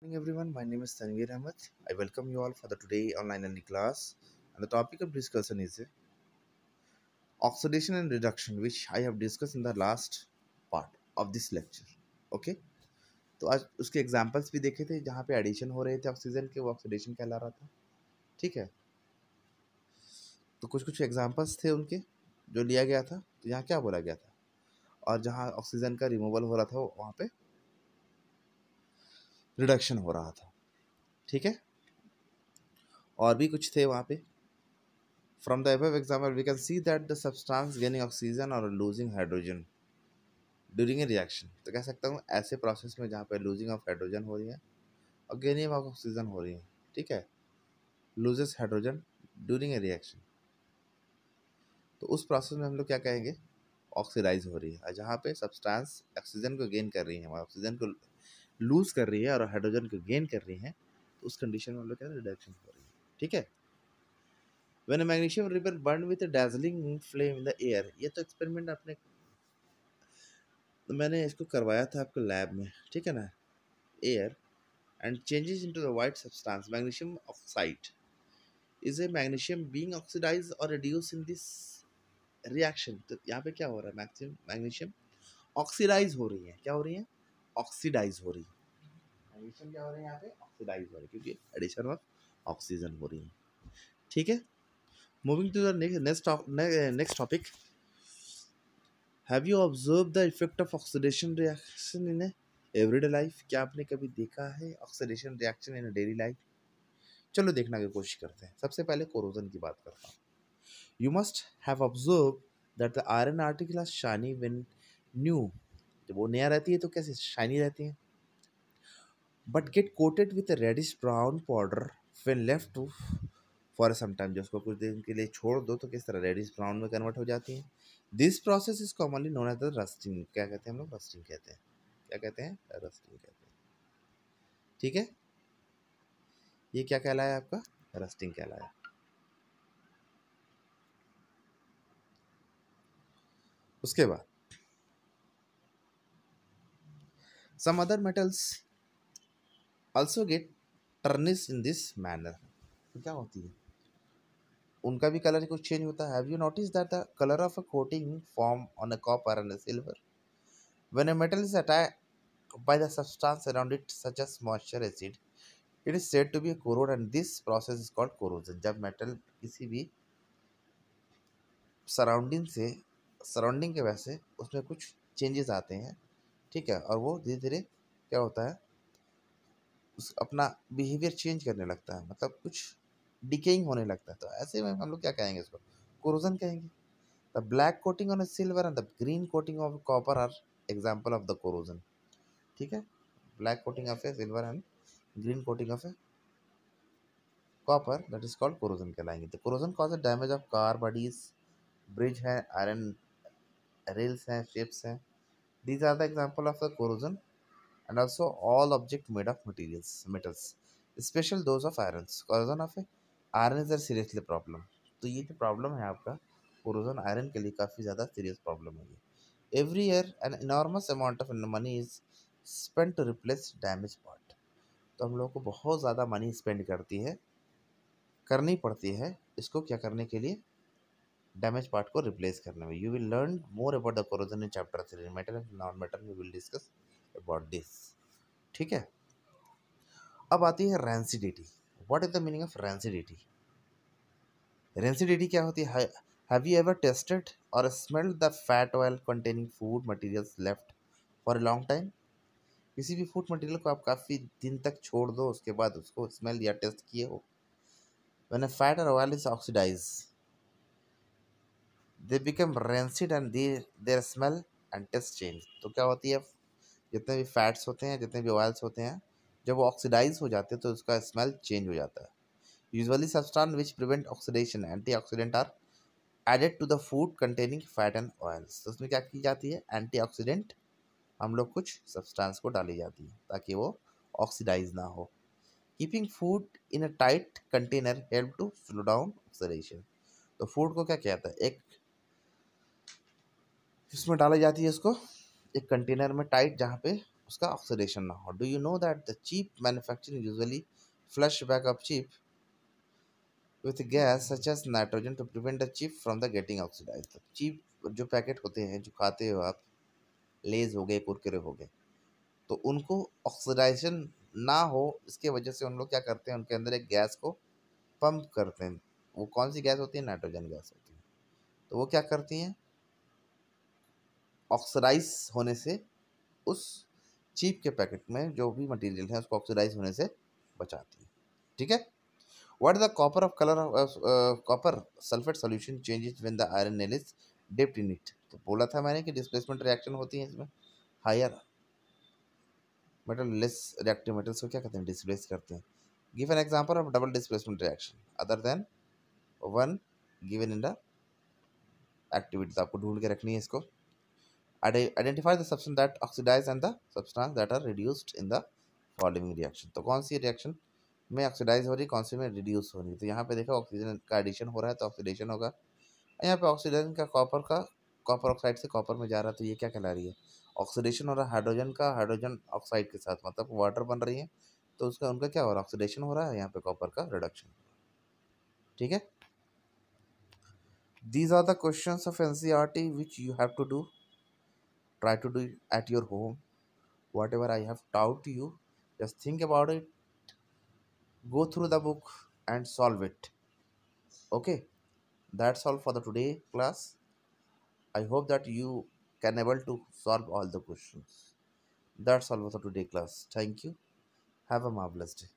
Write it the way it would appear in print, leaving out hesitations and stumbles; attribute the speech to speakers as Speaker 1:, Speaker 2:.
Speaker 1: Morning everyone, my name is Tanveer Ahmed. I welcome you all for the today online learning class. And the topic of discussion is oxidation and reduction, which I have discussed in the last part of this lecture. Okay, तो आज उसके examples भी देखे थे जहाँ पे addition हो रहे थे ऑक्सीजन के, वो ऑक्सीडेशन कहला रहा था. ठीक है, तो कुछ कुछ एग्जांपल्स थे उनके जो लिया गया था. तो यहाँ क्या बोला गया था, और जहाँ ऑक्सीजन का रिमूवल हो रहा था वहाँ पे रिडक्शन हो रहा था. ठीक है, और भी कुछ थे वहाँ पे. From the above example, we can see that the substance gaining oxygen or losing hydrogen during a reaction. तो कह सकता हूँ ऐसे प्रोसेस में जहाँ पे लूजिंग ऑफ हाइड्रोजन हो रही है और गेनिंग ऑफ ऑक्सीजन हो रही है. ठीक है, loses hydrogen during a reaction, तो उस प्रोसेस में हम लोग क्या कहेंगे, ऑक्सीडाइज हो रही है. और जहाँ पे सब्सटेंस ऑक्सीजन को गेन कर रही है, ऑक्सीजन को लूज कर रही है और हाइड्रोजन को गेन कर रही है, तो उस कंडीशन में हम लोग क्या रिडक्शन हो रही है. ठीक है, When a magnesium ribbon burned with a dazzling flame in the air, ये तो एक्सपेरिमेंट आपने, तो मैंने इसको करवाया था आपके लैब में. ठीक है ना, air and changes into the white substance magnesium oxide. Is a magnesium being oxidise और रिड्यूस इन दिस रिएक्शन. तो यहाँ पे क्या हो रहा है, मैग्नीशियम ऑक्सीडाइज हो रही है. क्या हो रही है, ऑक्सीडाइज हो रही है. मैग्नीशियम क्या हो रहा है यहाँ पे, ऑक्सीडाइज हो रही है, क्योंकि एडिशन ऑफ ऑक्सीजन हो रही है. ठीक है, moving to the next topic. Have you observe the effect of oxidation reaction in everyday life. क्या आपने कभी देखा है oxidation reaction in daily life? चलो देखने की कोशिश करते हैं. सबसे पहले कोरोजन की बात करता हूँ. You must have observe that the iron article are shiny when new. जब वो नया रहती है तो कैसे शाइनी रहती है, but get coated with reddish brown powder when left to for some time. जो उसको कुछ दिन के लिए छोड़ दो तो किस तरह रेडिश ब्राउन में कन्वर्ट हो जाती है. This process is commonly known as the rusting. क्या कहते हैं हम लोग, रस्टिंग कहते हैं. क्या कहते हैं, रस्टिंग कहते हैं. ठीक है, ये क्या कहलाया आपका, रस्टिंग कहलाया. उसके बाद some other metals also get tarnish in this manner. तो क्या होती है, उनका भी कलर कुछ चेंज होता है. Have you notice that the colour of a coating form on a copper and a silver when a metal is attacked by the substance around it such as moisture acid, it is said to be a corrode and this process is called corrosion. जब metal किसी भी surrounding के वजह से उसमें कुछ changes आते हैं. ठीक है, और वो धीरे धीरे क्या होता है, उस अपना बिहेवियर चेंज करने लगता है, मतलब कुछ डिकेइंग होने लगता है. तो ऐसे में हम लोग क्या कहेंगे, इसको कोरोजन कहेंगे. The black coating on silver and the green coating of copper are example of the corrosion. ठीक है, black coating of a silver and green coating of a copper, that is called corrosion कहलाएंगे. तो corrosion cause damage of car bodies, bridge है, iron rails हैं, ships हैं. These are the example of the corrosion. And also all object made of metals, especially those of irons. Corrosion of iron is a seriously problem. तो ये जो problem है आपका corrosion iron के लिए काफ़ी ज़्यादा सीरियस प्रॉब्लम है ये. Every year an enormous amount of money is spend to replace damage part. तो हम लोग को बहुत ज़्यादा मनी स्पेंड करनी पड़ती है इसको क्या करने के लिए, डैमेज पार्ट को रिप्लेस करने में. You will learn more about the corrosion in chapter 3. Metal and non metal we will discuss about this. ठीक है, अब आती है rancidity. What is the meaning of rancidity. Rancidity क्या होती है, हैव यू एवर टेस्टेड और smelled the fat oil containing food materials left for a long time. किसी भी फूड मटेरियल को आप काफ़ी दिन तक छोड़ दो, उसके बाद उसको स्मेल या टेस्ट किए हो. व्हेन अ फैट और oil is oxidise they become rancid and their smell and taste change. तो क्या होती है, जितने भी फैट्स होते हैं, जितने भी ऑयल्स होते हैं, जब वो ऑक्सीडाइज हो जाते हैं तो उसका स्मेल चेंज हो जाता है. Usually substance which prevent oxidation antioxidant are added to the food containing fat and oils. तो उसमें क्या की जाती है, एंटीऑक्सीडेंट हम लोग कुछ सब्सटेंस को डाली जाती है ताकि वो ऑक्सीडाइज ना हो. Keeping food in a tight container help to slow down oxidation. तो फूड को क्या कहता है, एक इसमें डाली जाती है, इसको एक कंटेनर में टाइट, जहाँ पे उसका ऑक्सीडेशन ना हो. Do you know that the cheap manufacturing usually flush back up cheap with gas such as nitrogen to prevent the chip from the getting oxidized. Cheap जो पैकेट होते हैं जो खाते हो आप, लेज हो गए, कुरकुरे हो गए, तो उनको ऑक्सीडाइजेशन ना हो इसके वजह से उन लोग क्या करते हैं, उनके अंदर एक गैस को पंप करते हैं. वो कौन सी गैस होती है? नाइट्रोजन गैस होती है. तो वो क्या करती हैं, ऑक्सीडाइज होने से उस चीप के पैकेट में जो भी मटेरियल है उसको ऑक्सीडाइज होने से बचाती है. ठीक है. What is the copper of color of copper sulfate solution changes when the iron nail is dipped in it? तो बोला था मैंने कि डिस्प्लेसमेंट रिएक्शन होती है इसमें. Higher metal less reactive metals को क्या कहते हैं? डिस्प्लेस करते हैं. Give an example of double displacement reaction other than one given in the activity. तो आपको ढूंढ के रखनी है इसको. Identify the substance that oxidize and the substance that are reduced in the following reaction. तो कौन सी रिएक्शन में ऑक्सीडाइज हो रही, कौन सी में रिड्यूस हो रही? तो यहाँ पे देखो ऑक्सीजन का एडिशन हो रहा है तो ऑक्सीडेशन होगा. यहाँ पे ऑक्सीजन का कॉपर ऑक्साइड से कॉपर में जा रहा है तो ये क्या कहला रही है? ऑक्सीडेशन हो रहा है हाइड्रोजन का हाइड्रोजन ऑक्साइड के साथ, मतलब वाटर बन रही है तो उसका उनका क्या हो रहा है? ऑक्सीडेशन हो रहा है. यहाँ पे कॉपर का रिडक्शन. ठीक है. These are the questions of NCERT which you have to do. Try to do at your home. whatever I have taught you, just think about it, go through the book and solve it. Okay, that's all for the today class. I hope that you can able to solve all the questions. That's all for the today class. Thank you. Have a marvelous day.